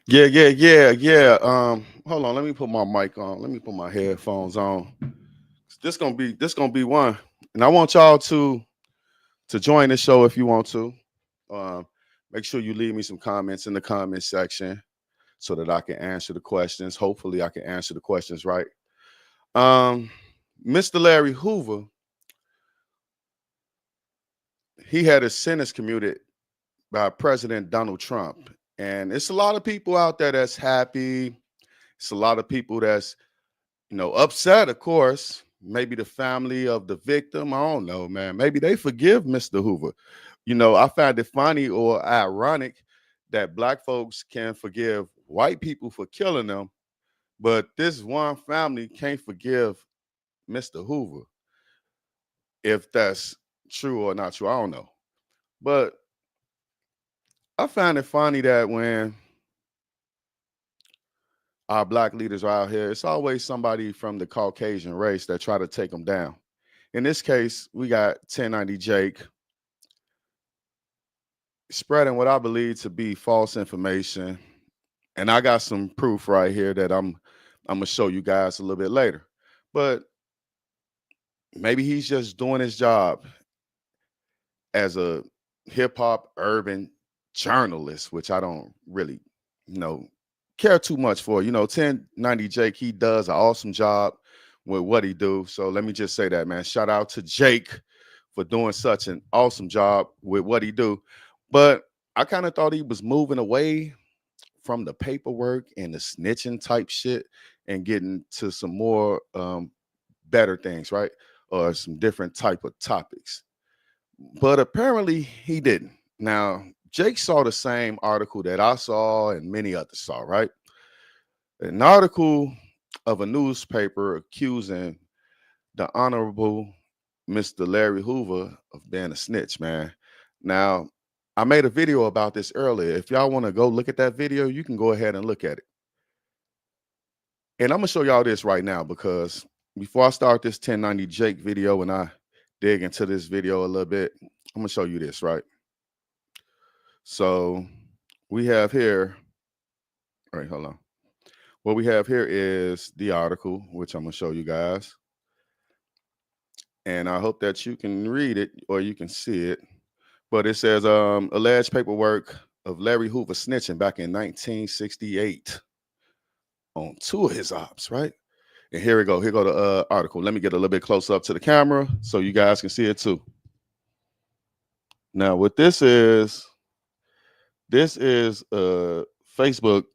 Yeah. Hold on. Let me put my mic on. Let me put my headphones on. This gonna be one, and I want y'all to join the show if you want to. Um, Make sure you leave me some comments in the comment section so that I can answer the questions. Hopefully, I can answer the questions right. Um, Mr. Larry Hoover, he had his sentence commuted by President Donald Trump, and it's a lot of people out there that's happy. It's a lot of people that's upset, of course. Maybe the family of the victim. I don't know, man. Maybe they forgive Mr. Hoover. I find it funny or ironic that black folks can forgive white people for killing them, but this one family can't forgive Mr. Hoover. If that's true or not true, I don't know. But I find it funny that when our black leaders are out here, it's always somebody from the Caucasian race that try to take them down. In this case, we got 1090 Jake spreading what I believe to be false information. And I got some proof right here that I'm gonna show you guys a little bit later. But maybe he's just doing his job as a hip hop urban journalist, which I don't really, you know, care too much for. 1090 Jake, he does an awesome job with what he do. So let me just say that, man. Shout out to Jake for doing such an awesome job with what he do. But I kind of thought he was moving away from the paperwork and the snitching type shit and getting to some more better things, right? Or some different type of topics. But apparently he didn't. Now, Jake saw the same article that I saw and many others saw, right? An article of a newspaper accusing the Honorable Mr. Larry Hoover of being a snitch, man. Now, I made a video about this earlier. If y'all want to go look at that video, you can go ahead and look at it. And I'm gonna show y'all this right now because before I start this 1090 Jake video and I dig into this video a little bit, I'm gonna show you this, right? So we have here, all right, hold on. What we have here is the article, which I'm gonna show you guys. And I hope that you can read it or you can see it. But it says alleged paperwork of Larry Hoover snitching back in 1968 on two of his ops, right? And here we go. Here go the article. Let me get a little bit close up to the camera so you guys can see it too. Now, what this is a Facebook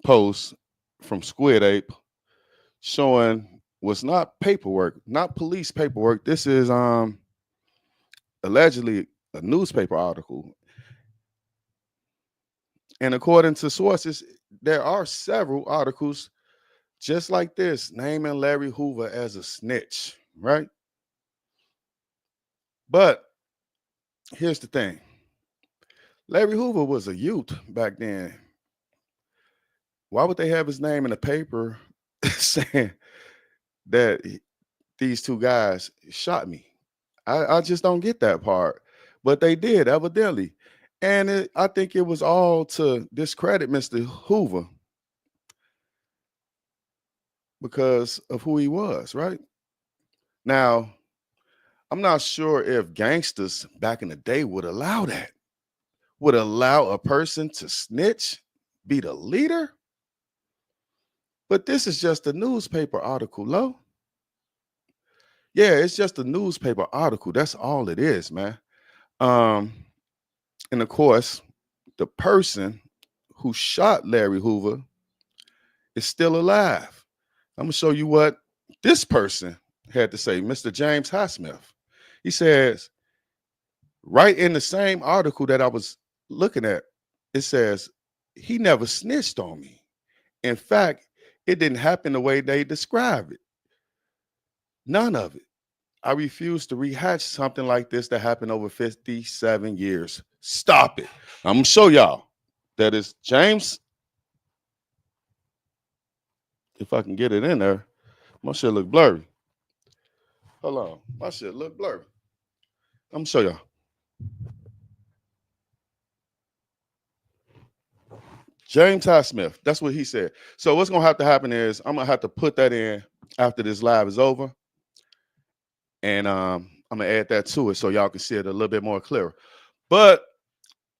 post from Squid Ape showing was not paperwork, not police paperwork. This is allegedly a newspaper article. And according to sources, there are several articles just like this naming Larry Hoover as a snitch, right? But here's the thing. Larry Hoover was a youth back then. Why would they have his name in the paper saying that these two guys shot me? I just don't get that part. But they did, evidently. And I think it was all to discredit Mr. Hoover because of who he was, right? Now, I'm not sure if gangsters back in the day would allow that, would allow a person to snitch, be the leader. But this is just a newspaper article, Lo. Yeah, it's just a newspaper article. That's all it is, man. Um, and of course, the person who shot Larry Hoover is still alive. I'm gonna show you what this person had to say, Mr. James Highsmith. He says, right in the same article that I was looking at, it says, he never snitched on me. In fact, it didn't happen the way they describe it. None of it. I refuse to rehash something like this that happened over 57 years. Stop it. I'm going to show y'all that is James. If I can get it in there, my shit look blurry. Hold on. My shit look blurry. I'm going to show y'all. James Highsmith. That's what he said. So what's gonna have to happen is I'm gonna have to put that in after this live is over, and I'm gonna add that to it so y'all can see it a little bit more clearer. But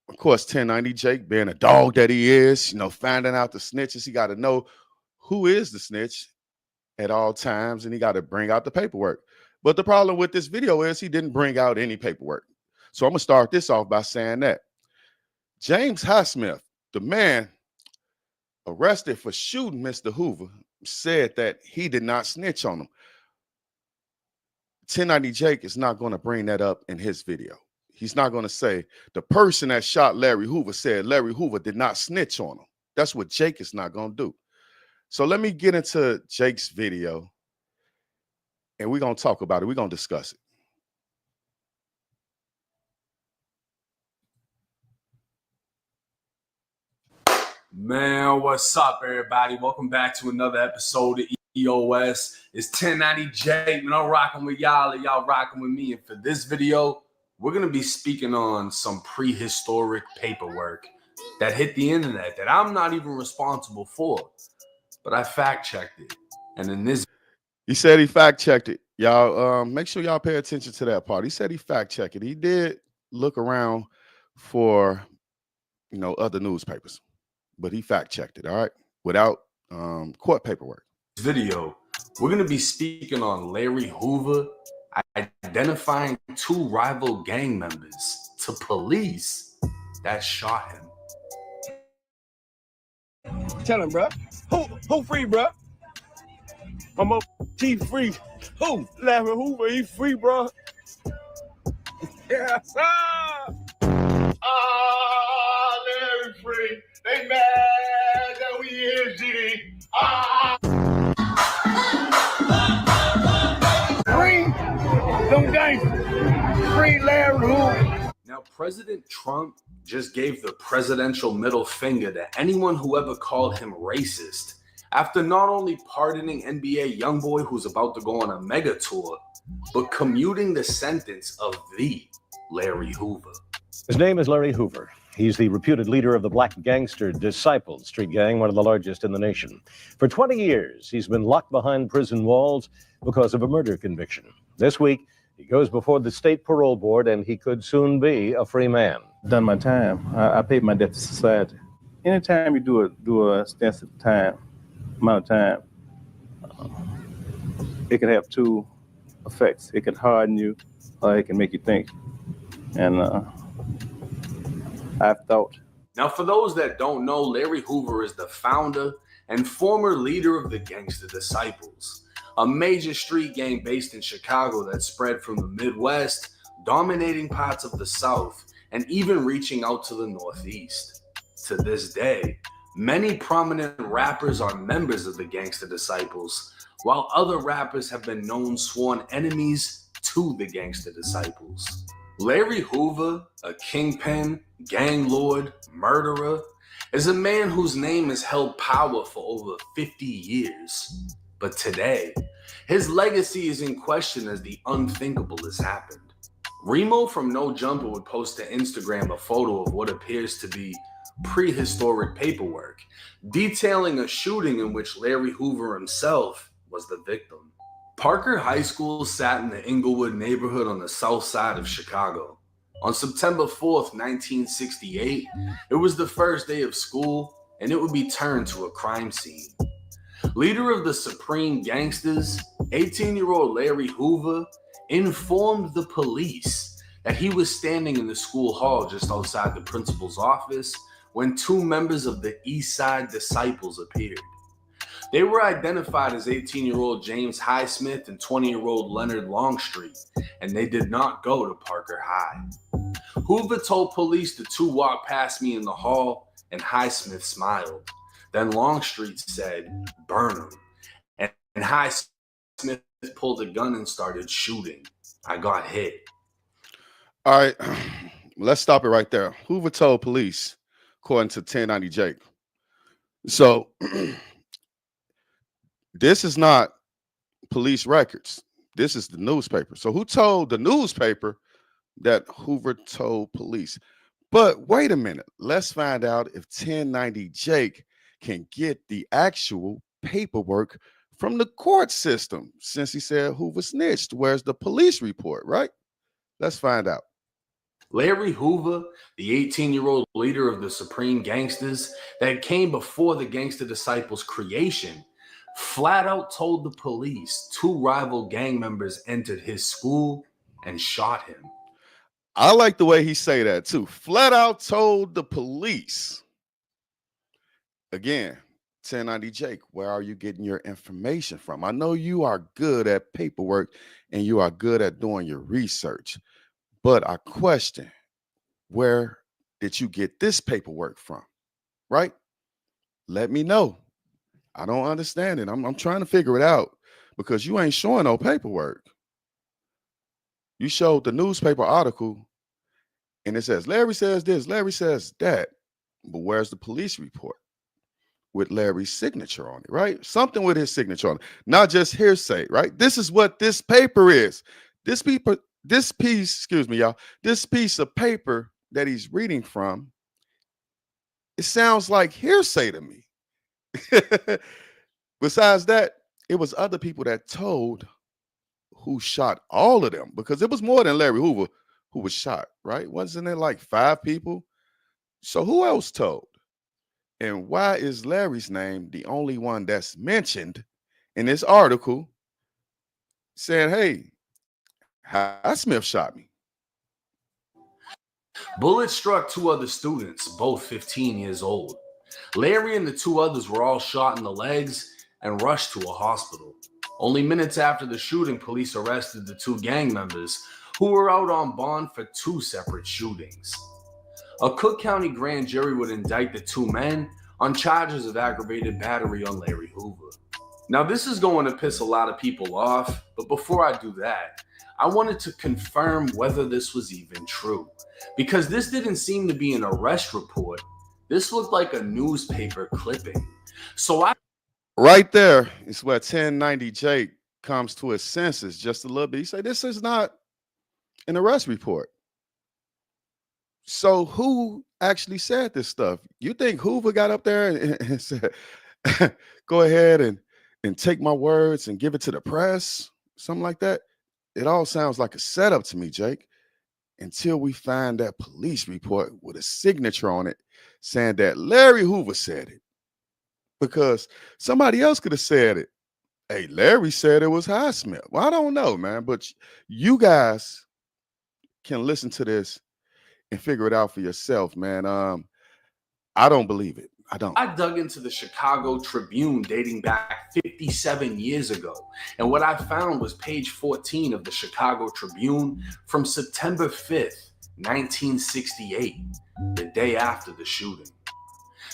of course, 1090 Jake, being a dog that he is, finding out the snitches, he got to know who is the snitch at all times, and he got to bring out the paperwork. But the problem with this video is he didn't bring out any paperwork. So I'm gonna start this off by saying that James Highsmith, the man arrested for shooting Mr. Hoover, said that he did not snitch on him. 1090 Jake is not going to bring that up in his video. He's not going to say the person that shot Larry Hoover said Larry Hoover did not snitch on him. That's what Jake is not going to do. So let me get into Jake's video, and we're going to talk about it. We're going to discuss it. Man, what's up, everybody? Welcome back to another episode of EOS. It's 1090 Jake, man. I'm rocking with y'all, and y'all rocking with me. And for this video, we're going to be speaking on some prehistoric paperwork that hit the internet that I'm not even responsible for, but I fact-checked it. And in this... He said he fact-checked it. Y'all, make sure y'all pay attention to that part. He said he fact-checked it. He did look around for, other newspapers, but he fact-checked it, all right, without court paperwork. Video, we're going to be speaking on Larry Hoover identifying two rival gang members to police that shot him. Tell him, bro. Who free, bro? M.O.P free. Who? Larry Hoover, he free, bro. Yes, sir. Larry free. They mad that we is GD. Free them gangsters. Free Larry Hoover. Now, President Trump just gave the presidential middle finger to anyone who ever called him racist after not only pardoning NBA YoungBoy who's about to go on a mega tour, but commuting the sentence of the Larry Hoover. His name is Larry Hoover. He's the reputed leader of the black gangster Disciples street gang, one of the largest in the nation. For 20 years, he's been locked behind prison walls because of a murder conviction. This week, he goes before the state parole board, and he could soon be a free man. Done my time. I paid my debt to society. Anytime you do a extensive amount of time, it can have two effects. It can harden you, or it can make you think. And I've thought. Now, for those that don't know, Larry Hoover is the founder and former leader of the Gangster Disciples, a major street gang based in Chicago that spread from the Midwest, dominating parts of the South, and even reaching out to the Northeast. To this day, many prominent rappers are members of the Gangster Disciples, while other rappers have been known sworn enemies to the Gangster Disciples. Larry Hoover, a kingpin, gang lord, murderer, is a man whose name has held power for over 50 years. But today, his legacy is in question as the unthinkable has happened. Remo from No Jumper would post to Instagram a photo of what appears to be prehistoric paperwork, detailing a shooting in which Larry Hoover himself was the victim. Parker High School sat in the Inglewood neighborhood on the south side of Chicago. On September 4th, 1968, it was the first day of school, and it would be turned to a crime scene. Leader of the Supreme Gangsters, 18-year-old Larry Hoover informed the police that he was standing in the school hall just outside the principal's office when two members of the East Side Disciples appeared. They were identified as 18-year-old James Highsmith and 20-year-old Leonard Longstreet, and they did not go to Parker High. Hoover told police the two walked past me in the hall, and Highsmith smiled. Then Longstreet said, "Burn him." And Highsmith pulled a gun and started shooting. I got hit. All right, let's stop it right there. Hoover told police, according to 1090 Jake. So this is not police records. This is the newspaper. So who told the newspaper that Hoover told police? But wait a minute. Let's find out if 1090 Jake can get the actual paperwork from the court system since he said Hoover snitched. Where's the police report, right? Let's find out. Larry Hoover, the 18-year-old leader of the Supreme Gangsters that came before the Gangster Disciples' creation, flat out told the police two rival gang members entered his school and shot him. I like the way he say that too. Flat out told the police. Again, 1090 Jake, where are you getting your information from? I know you are good at paperwork and you are good at doing your research, but I question, where did you get this paperwork from? Right? Let me know. I don't understand it. I'm trying to figure it out because you ain't showing no paperwork. You showed the newspaper article and it says Larry says this, Larry says that. But where's the police report with Larry's signature on it, right? Something with his signature on it, not just hearsay, right? This is what this paper is. This piece, excuse me, y'all, this piece of paper that he's reading from, it sounds like hearsay to me. Besides that, it was other people that told who shot all of them because it was more than Larry Hoover who was shot, right? Wasn't it like 5 people? So who else told? And why is Larry's name the only one that's mentioned in this article saying, hey, Highsmith shot me? Bullets struck two other students, both 15 years old. Larry and the two others were all shot in the legs and rushed to a hospital. Only minutes after the shooting, police arrested the two gang members who were out on bond for 2 separate shootings. A Cook County grand jury would indict the 2 men on charges of aggravated battery on Larry Hoover. Now, this is going to piss a lot of people off, but before I do that, I wanted to confirm whether this was even true, because this didn't seem to be an arrest report. This looked like a newspaper clipping. Right there is where 1090 Jake comes to his senses just a little bit. He said, this is not an arrest report. So who actually said this stuff? You think Hoover got up there and said, go ahead and take my words and give it to the press? Something like that? It all sounds like a setup to me, Jake, until we find that police report with a signature on it saying that Larry Hoover said it. Because somebody else could have said it. Hey, Larry said it was Highsmith. Well, I don't know, man, but you guys can listen to this and figure it out for yourself, man. I don't believe it. I don't. I dug into the Chicago Tribune dating back 57 years ago, and what I found was page 14 of the Chicago Tribune from September 5th, 1968, the day after the shooting.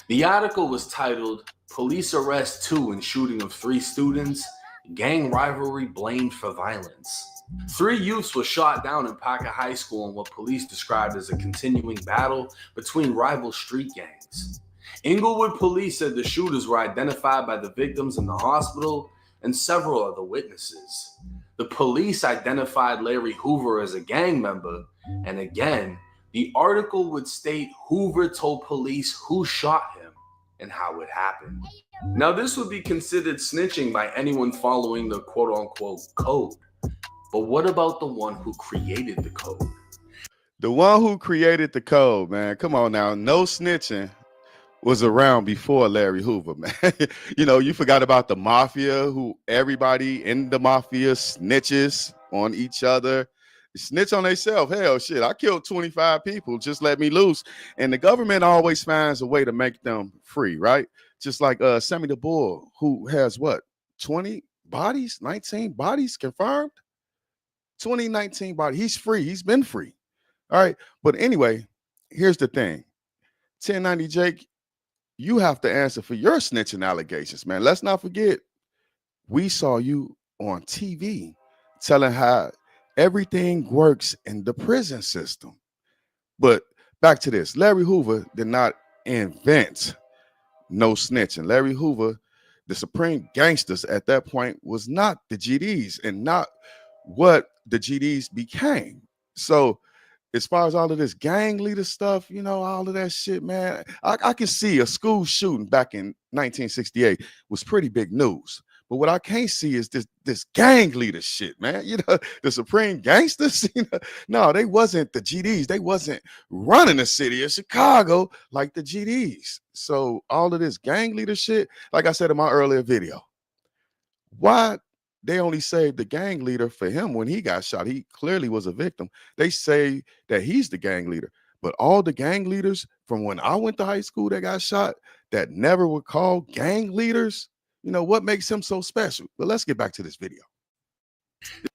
The article was titled, Police Arrest 2 in Shooting of 3 Students, Gang Rivalry Blamed for Violence. 3 youths were shot down in Parker High School in what police described as a continuing battle between rival street gangs. Inglewood police said the shooters were identified by the victims in the hospital and several other witnesses. The police identified Larry Hoover as a gang member, and again, the article would state Hoover told police who shot him and how it happened. Now, this would be considered snitching by anyone following the quote-unquote code. But what about the one who created the code? The one who created the code, man. Come on now. No snitching was around before Larry Hoover, man. You know, you forgot about the mafia, who everybody in the mafia snitches on each other. Snitch on themselves. Hell, shit, I killed 25 people. Just let me loose. And the government always finds a way to make them free, right? Just like Sammy the Bull, who has what, 20 bodies, 19 bodies confirmed? 2019 body. He's free. He's been free. All right. But anyway, here's the thing. 1090 Jake, you have to answer for your snitching allegations, man. Let's not forget, we saw you on TV telling how everything works in the prison system. But back to this. Larry Hoover did not invent no snitching. Larry Hoover, the Supreme Gangsters at that point, was not the GDs and not what the GDs became. So as far as all of this gang leader stuff, you know, all of that shit, man, I can see a school shooting back in 1968 was pretty big news. But what I can't see is this gang leader shit, man. You know, the supreme gangsters. You know, no, they wasn't the GDs. They wasn't running the city of Chicago like the GDs. So all of this gang leader shit, like I said in my earlier video, why they only saved the gang leader for him when he got shot? He clearly was a victim. They say that he's the gang leader, but all the gang leaders from when I went to high school that got shot that never were called gang leaders. You know, what makes him so special? But let's get back to this video.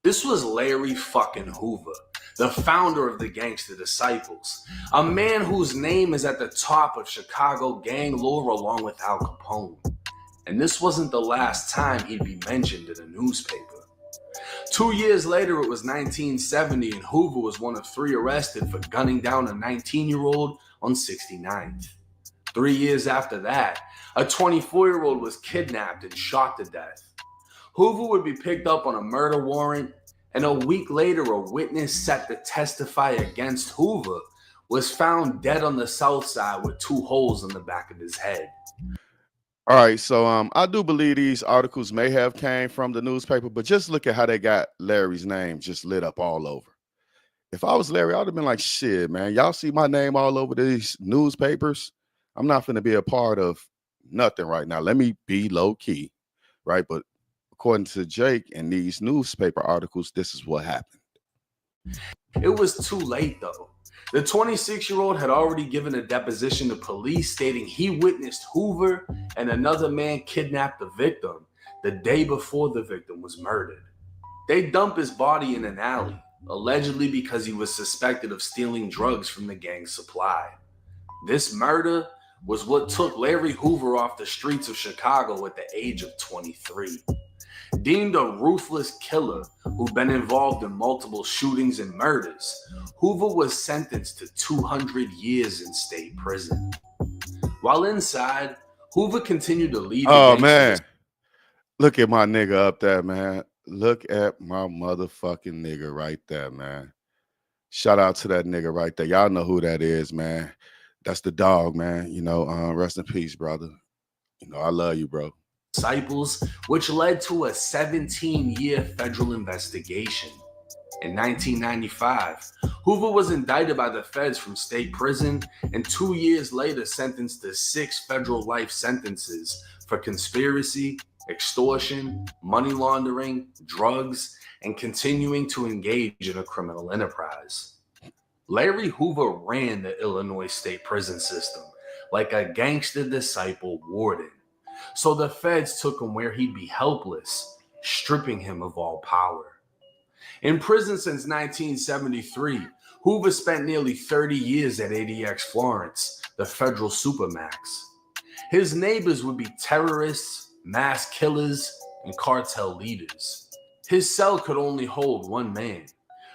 This was Larry fucking Hoover, the founder of the Gangster Disciples, a man whose name is at the top of Chicago gang lore along with Al Capone. And this wasn't the last time he'd be mentioned in a newspaper. 2 years later, it was 1970, and Hoover was one of 3 arrested for gunning down a 19-year-old on 69th. 3 years after that, a 24-year-old was kidnapped and shot to death. Hoover would be picked up on a murder warrant, and a week later, a witness set to testify against Hoover was found dead on the south side with 2 holes in the back of his head. All right, so I do believe these articles may have came from the newspaper, but just look at how they got Larry's name just lit up all over. If I was Larry, I would have been like, shit, man, y'all see my name all over these newspapers? I'm not going to be a part of nothing right now. Let me be low key, right? But according to Jake and these newspaper articles, this is what happened. It was too late, though. The 26-year-old had already given a deposition to police stating he witnessed Hoover and another man kidnap the victim the day before the victim was murdered. They dumped his body in an alley, allegedly because he was suspected of stealing drugs from the gang's supply. This murder was what took Larry Hoover off the streets of Chicago at the age of 23. Deemed a ruthless killer who'd been involved in multiple shootings and murders, Hoover was sentenced to 200 years in state prison. While inside, Hoover continued to lead the Oh, gangsters. man. Look at my nigga up there, man. Look at my motherfucking nigga right there, man. Shout out to that nigga right there. Y'all know who that is, man. That's the dog, man. You know, rest in peace, brother. You know, I love you, bro. Disciples, which led to a 17-year federal investigation. In 1995, Hoover was indicted by the feds from state prison and 2 years later sentenced to 6 federal life sentences for conspiracy, extortion, money laundering, drugs, and continuing to engage in a criminal enterprise. Larry Hoover ran the Illinois state prison system like a gangster disciple warden. So the feds took him where he'd be helpless, stripping him of all power. In prison since 1973, Hoover spent nearly 30 years at ADX Florence, the federal supermax. His neighbors would be terrorists, mass killers, and cartel leaders. His cell could only hold 1 man.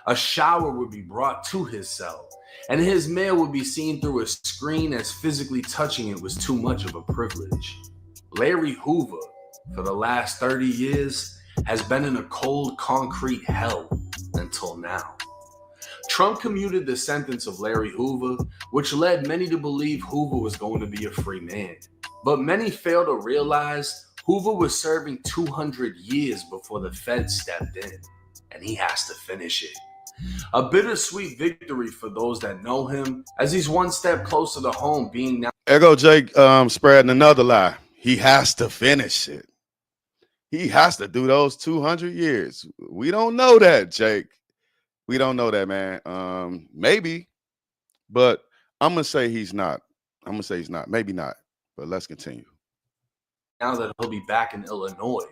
A shower would be brought to his cell, and his mail would be seen through a screen as physically touching it was too much of a privilege. Larry Hoover, for the last 30 years, has been in a cold concrete hell until now. Trump commuted the sentence of Larry Hoover, which led many to believe Hoover was going to be a free man. But many fail to realize Hoover was serving 200 years before the feds stepped in, and he has to finish it. A bittersweet victory for those that know him, as he's one step closer to home, being now. There go Jake spreading another lie. He has to finish it. He has to do those 200 years. We don't know that, Jake. We don't know that, man. Maybe, but I'm going to say he's not. I'm going to say he's not. Maybe not, but let's continue. Now that he'll be back in Illinois,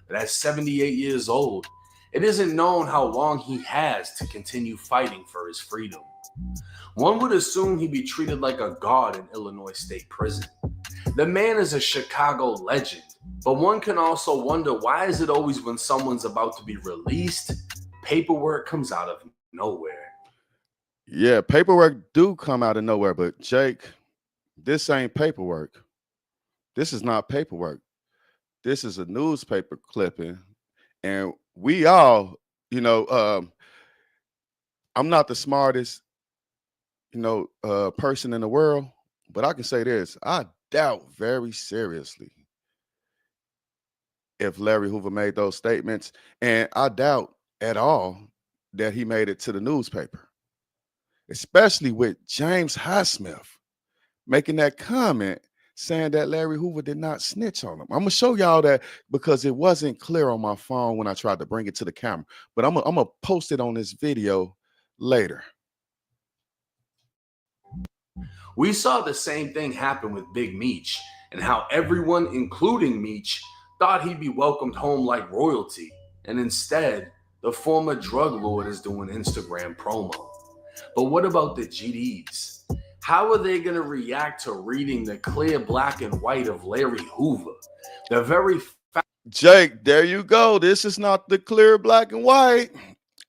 but at 78 years old, it isn't known how long he has to continue fighting for his freedom. One would assume he'd be treated like a god in Illinois State Prison. The man is a Chicago legend, but one can also wonder, why is it always when someone's about to be released, paperwork comes out of nowhere? Yeah, paperwork do come out of nowhere, but Jake, this ain't paperwork. This is not paperwork. This is a newspaper clipping, and we all, you know, I'm not the smartest, person in the world, but I can say this: I doubt very seriously if Larry Hoover made those statements, and I doubt at all that he made it to the newspaper, especially with James Highsmith making that comment saying that Larry Hoover did not snitch on him. I'm gonna show y'all that because it wasn't clear on my phone when I tried to bring it to the camera, but I'm gonna post it on this video later. We saw the same thing happen with Big Meech and how everyone, including Meech, thought he'd be welcomed home like royalty. And instead, the former drug lord is doing Instagram promo. But what about the GDs? How are they going to react to reading the clear black and white of Larry Hoover? The very Jake, there you go. This is not the clear black and white.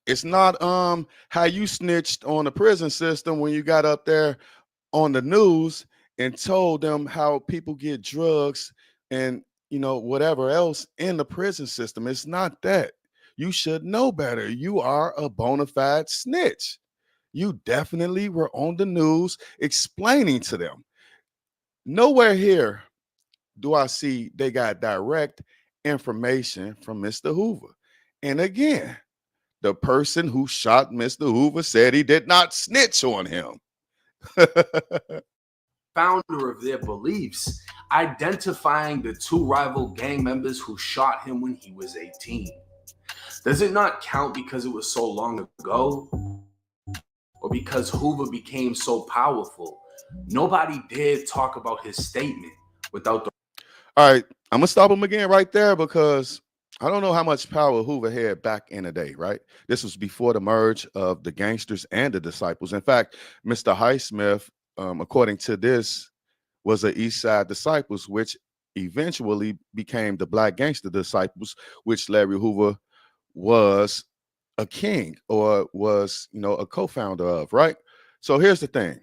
It's not how you snitched on the prison system when you got up there on the news and told them how people get drugs and whatever else in the prison system. It's not that. You should know better. You are a bona fide snitch. You definitely were on the news explaining to them. Nowhere here do I see they got direct information from Mr. Hoover. And again, the person who shot Mr. Hoover said he did not snitch on him. founder of their beliefs, identifying the two rival gang members who shot him when he was 18. Does it not count because it was so long ago? Or because Hoover became so powerful? Nobody dared talk about his statement without the... All right, I'm gonna stop him again right there because I don't know how much power Hoover had back in the day, right? This was before the merge of the gangsters and the disciples. In fact, Mr. Highsmith, according to this, was the East Side Disciples, which eventually became the Black Gangster Disciples, which Larry Hoover was a king or was, a co-founder of, right? So here's the thing.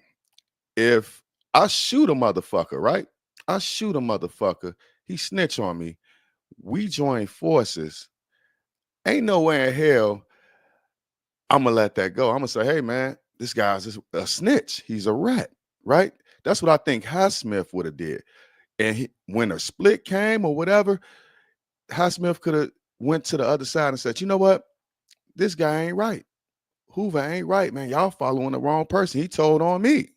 If I shoot a motherfucker, right? I shoot a motherfucker, he snitch on me, we join forces, ain't no way in hell I'm gonna let that go. I'm gonna say, hey man, this guy's a snitch. He's a rat, right? That's what I think Highsmith would have did. And when a split came or whatever, Highsmith could have went to the other side and said, you know what? This guy ain't right. Hoover ain't right, man. Y'all following the wrong person. He told on me.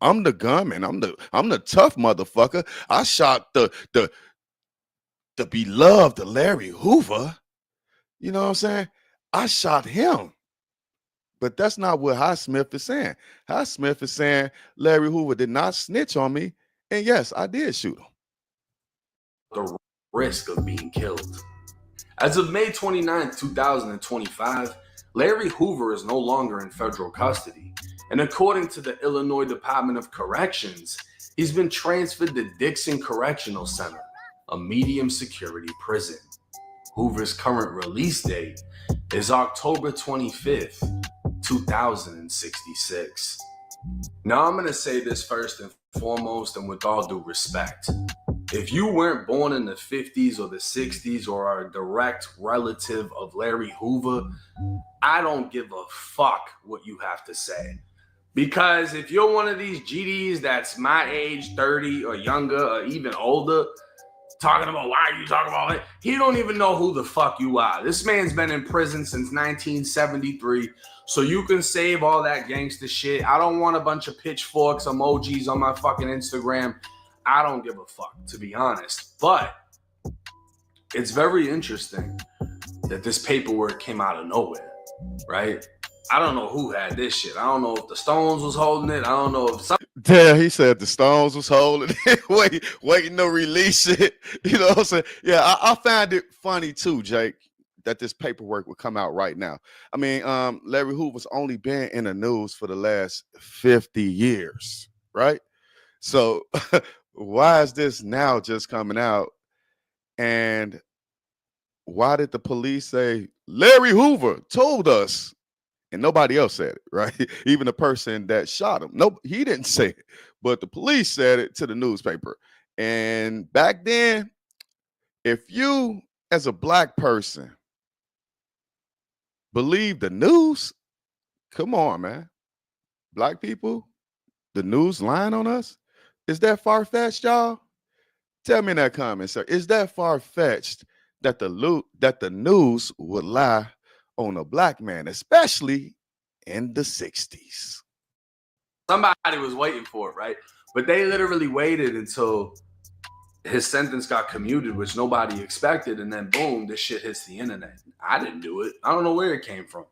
I'm the gunman. I'm the tough motherfucker. I shot the beloved Larry Hoover. You know what I'm saying? I shot him. But that's not what Highsmith is saying. Highsmith is saying Larry Hoover did not snitch on me. And yes, I did shoot him. The risk of being killed. As of May 29, 2025, Larry Hoover is no longer in federal custody. And according to the Illinois Department of Corrections, he's been transferred to Dixon Correctional Center, a medium security prison. Hoover's current release date is October 25th, 2066. Now I'm going to say this first and foremost, and with all due respect. If you weren't born in the 50s or the 60s or are a direct relative of Larry Hoover, I don't give a fuck what you have to say. Because if you're one of these GDs that's my age, 30 or younger or even older, talking about why are you talking about it, he don't even know who the fuck you are. This man's been in prison since 1973, so you can save all that gangster shit. I don't want a bunch of pitchforks emojis on my fucking Instagram. I don't give a fuck, to be honest. But it's very interesting that this paperwork came out of nowhere, right? I don't know who had this shit. I don't know if the Stones was holding it. I don't know if Yeah, he said the Stones was holding it, waiting to release it. You know what I'm saying? Yeah, I find it funny too, Jake, that this paperwork would come out right now. I mean, Larry Hoover's only been in the news for the last 50 years, right? So why is this now just coming out? And why did the police say Larry Hoover told us and nobody else said it, right? Even the person that shot him. Nope, he didn't say it, but the police said it to the newspaper. And back then, if you as a black person believe the news, come on, man. black people, the news lying on us? Is that far-fetched, y'all? Tell me in that comment, sir. Is that far-fetched that the news would lie on a black man, especially in the 60s? Somebody was waiting for it, right? But they literally waited until his sentence got commuted, which nobody expected, and then boom, this shit hits the internet. I didn't do it. I don't know where it came from.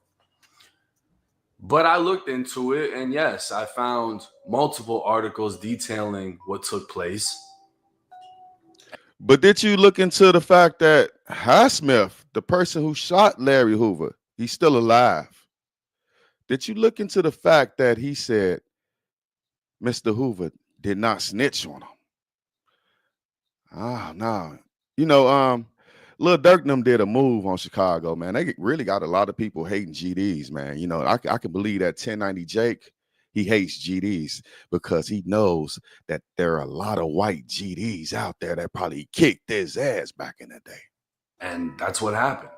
But I looked into it, and yes, I found multiple articles detailing what took place. But did you look into the fact that Highsmith, the person who shot Larry Hoover, he's still alive? Did you look into the fact that he said Mr. Hoover did not snitch on him? Ah, no. You know, Lil Durk and them did a move on Chicago, man. They really got a lot of people hating GDs, man. You know, I can believe that 1090 Jake, he hates GDs because he knows that there are a lot of white GDs out there that probably kicked his ass back in the day. And that's what happened.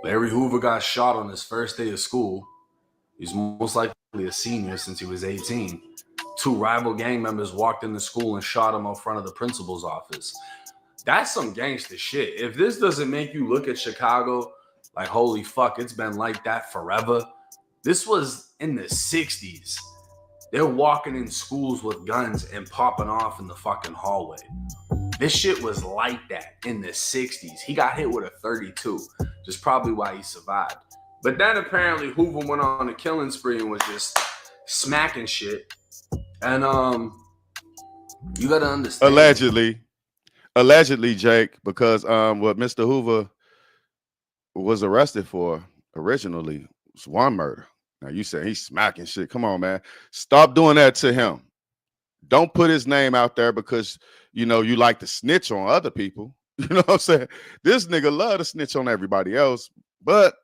Larry Hoover got shot on his first day of school. He's most likely a senior since he was 18. Two rival gang members walked into school and shot him out front of the principal's office. That's some gangster shit. If this doesn't make you look at Chicago like, holy fuck, it's been like that forever. This was in the 60s. They're walking in schools with guns and popping off in the fucking hallway. This shit was like that in the 60s. He got hit with a 32, which is probably why he survived. But then apparently Hoover went on a killing spree and was just smacking shit. And you gotta understand. Allegedly, Jake, because what Mr. Hoover was arrested for originally was one murder. Now you say he's smacking shit. Come on, man. Stop doing that to him. Don't put his name out there because you know you like to snitch on other people. You know what I'm saying? This nigga love to snitch on everybody else, but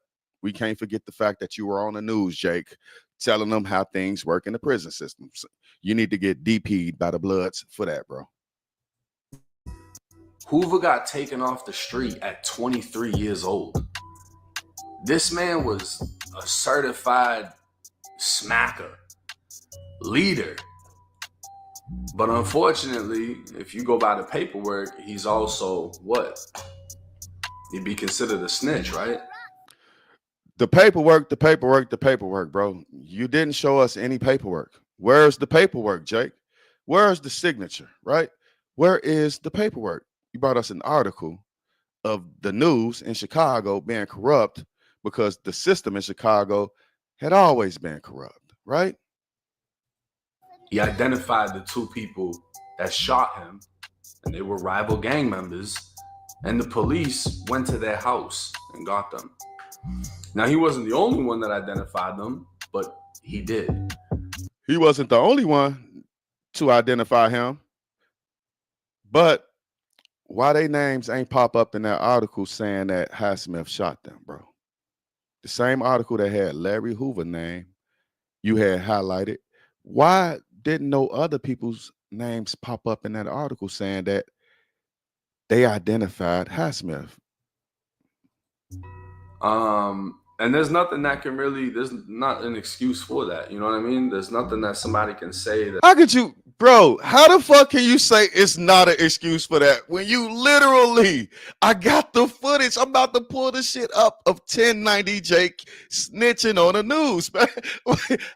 we can't forget the fact that you were on the news, Jake, telling them how things work in the prison system. So you need to get DP'd by the Bloods for that, bro. Hoover got taken off the street at 23 years old. This man was a certified smacker, leader. But unfortunately, if you go by the paperwork, he's also what? He'd be considered a snitch, right? The paperwork, bro. You didn't show us any paperwork. Where's the paperwork, Jake? Where's the signature, right? Where is the paperwork? You brought us an article of the news in Chicago being corrupt because the system in Chicago had always been corrupt, right? He identified the two people that shot him, and they were rival gang members, and the police went to their house and got them. Now, he wasn't the only one that identified them, but he did. He wasn't the only one to identify him, but why they names ain't pop up in that article saying that Highsmith shot them, bro? The same article that had Larry Hoover name, you had highlighted. Why didn't no other people's names pop up in that article saying that they identified Highsmith? And there's nothing that can really, there's not an excuse for that. You know what I mean? There's nothing that somebody can say that. How could you, bro, how the fuck can you say it's not an excuse for that when you literally, I got the footage, I'm about to pull the shit up of 1090 Jake snitching on the news, man.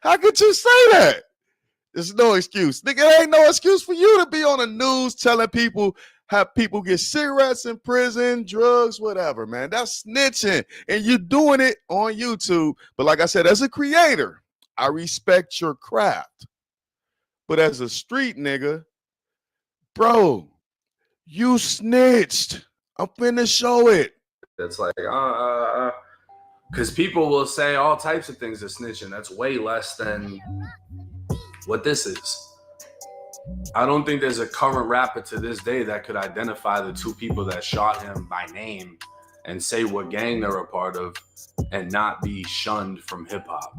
How could you say that? There's no excuse. Nigga, there ain't no excuse for you to be on the news telling people how people get cigarettes in prison, drugs, whatever, man. That's snitching. And you're doing it on YouTube. But like I said, as a creator, I respect your craft. But as a street nigga, bro, you snitched. I'm finna show it. That's like, because people will say all types of things to snitching. That's way less than what this is. I don't think there's a current rapper to this day that could identify the two people that shot him by name and say what gang they're a part of and not be shunned from hip hop.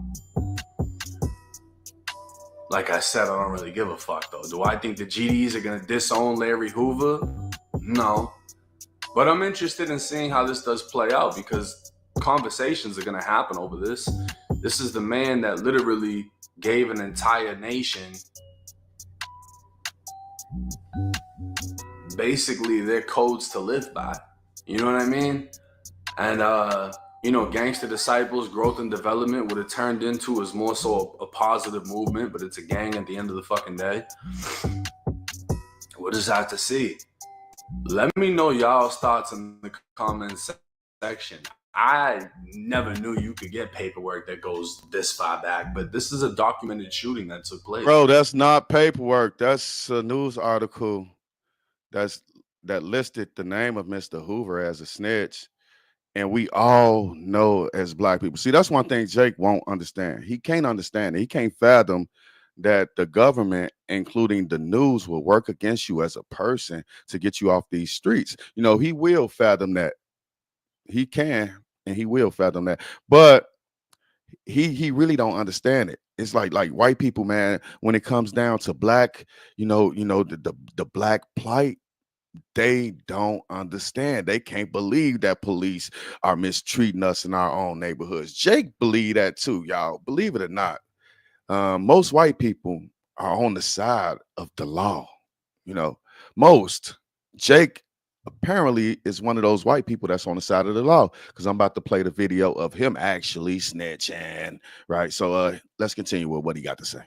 Like I said, I don't really give a fuck though. Do I think the GDs are gonna disown Larry Hoover? No. But I'm interested in seeing how this does play out because conversations are gonna happen over this. This is the man that literally gave an entire nation basically their codes to live by. You know what I mean? And you know, Gangster Disciples, Growth and Development, what it turned into is more so a positive movement, but it's a gang at the end of the fucking day. We'll just have to see. Let me know y'all's thoughts in the comments section. I never knew you could get paperwork that goes this far back, but this is a documented shooting that took place. Bro, that's not paperwork. That's a news article that listed the name of Mr. Hoover as a snitch. And we all know as black people. See, that's one thing Jake won't understand. He can't understand it. He can't fathom that the government, including the news, will work against you as a person to get you off these streets. You know, he will fathom that. He can and he will fathom that. But he really don't understand it. It's like white people, man, when it comes down to black, the black plight, they don't understand. They can't believe that police are mistreating us in our own neighborhoods. Jake believe that too, y'all. Believe it or not. Most white people are on the side of the law. You know, most. Jake apparently is one of those white people that's on the side of the law, because I'm about to play the video of him actually snitching. Right. So let's continue with what he got to say.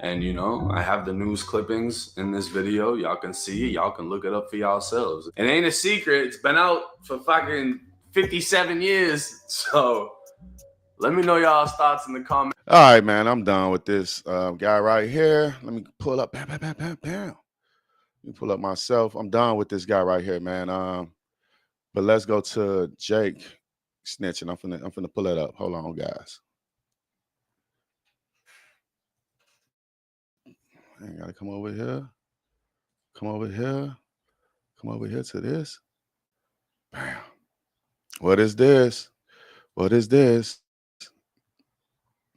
And you know, I have the news clippings in this video. Y'all can see it. Y'all can look it up for yourselves. It ain't a secret. It's been out for fucking 57 years. So let me know y'all's thoughts in the comments. All right, man. I'm done with this guy right here. Let me pull up. Bam, bam, bam, bam, bam. Let me pull up myself. I'm done with this guy right here, man. But let's go to Jake snitching. I'm finna pull it up. Hold on, guys. I gotta come over here. Come over here. Come over here to this. Bam. What is this? What is this?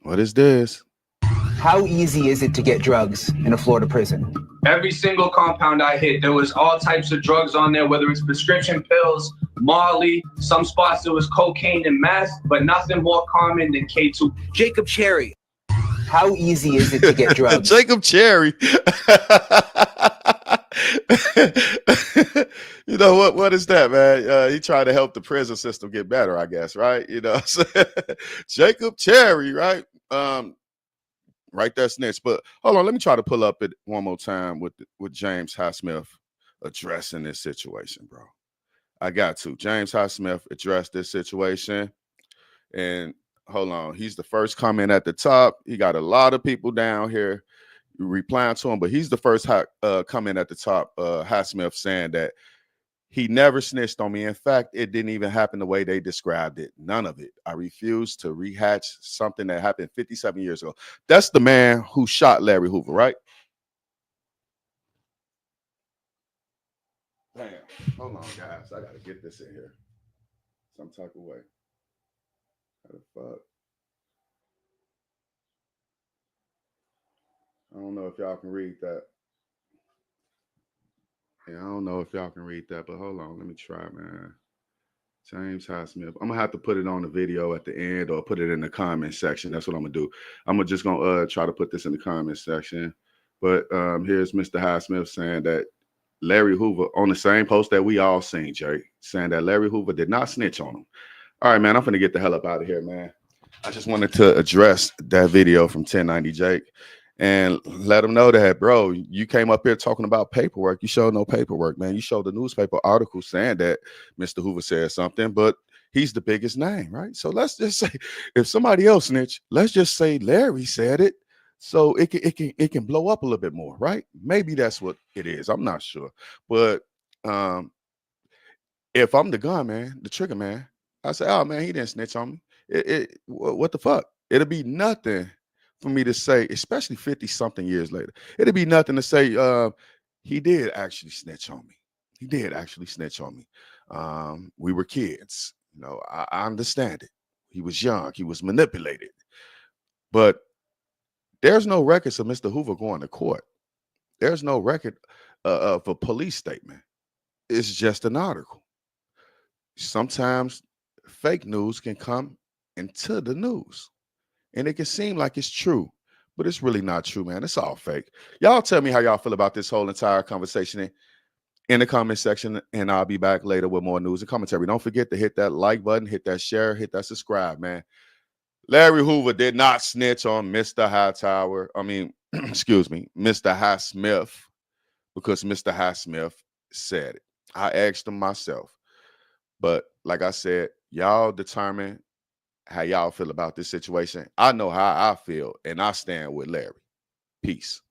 What is this? How easy is it to get drugs in a Florida prison? Every single compound I hit, there was all types of drugs on there, whether it's prescription pills, Molly, some spots there was cocaine and meth, but nothing more common than K2. Jacob Cherry. How easy is it to get drugs? Jacob Cherry. You know what is that, man? He tried to help the prison system get better, I guess, right? You know, Jacob Cherry, right? Right there, snitch. But hold on, let me try to pull up it one more time with James Highsmith addressing this situation, bro. I got to. James Highsmith addressed this situation, and hold on, he's the first comment at the top. He got a lot of people down here replying to him, but he's the first comment at the top. Highsmith saying that he never snitched on me. In fact, it didn't even happen the way they described it. None of it. I refuse to rehatch something that happened 57 years ago. That's the man who shot Larry Hoover, right? Damn. Hold on, guys. I got to get this in here some type of way. How the fuck? I don't know if y'all can read that. Yeah, I don't know if y'all can read that, but hold on. Let me try, man. James Highsmith. I'm gonna have to put it on the video at the end or put it in the comment section. That's what I'm gonna do. I'm just gonna try to put this in the comment section. But here's Mr. Highsmith saying that Larry Hoover, on the same post that we all seen, Jay, saying that Larry Hoover did not snitch on him. All right, man, I'm gonna get the hell up out of here, man. I just wanted to address that video from 1090 Jake and let him know that, bro, you came up here talking about paperwork. You showed no paperwork, man. You showed the newspaper article saying that Mr. Hoover said something, but he's the biggest name, right? So let's just say, if somebody else snitch, let's just say Larry said it, so it can blow up a little bit more, right? Maybe that's what it is. I'm not sure, but if I'm the gun man, the trigger man, I say, oh man, he didn't snitch on me. What the fuck? It'll be nothing for me to say, especially 50 something years later. It'd be nothing to say, he did actually snitch on me. He did actually snitch on me. We were kids. You know, I understand it. He was young. He was manipulated. But there's no records of Mr. Hoover going to court. There's no record of a police statement. It's just an article. Sometimes fake news can come into the news. And it can seem like it's true, but it's really not true, man. It's all fake. Y'all tell me how y'all feel about this whole entire conversation in the comment section, and I'll be back later with more news and commentary. Don't forget to hit that like button, hit that share, hit that subscribe, man. Larry Hoover did not snitch on Mr. Hightower. I mean, excuse me, Mr. Highsmith, because Mr. Highsmith said it. I asked him myself. But like I said, y'all determine how y'all feel about this situation. I know how I feel, and I stand with Larry. Peace.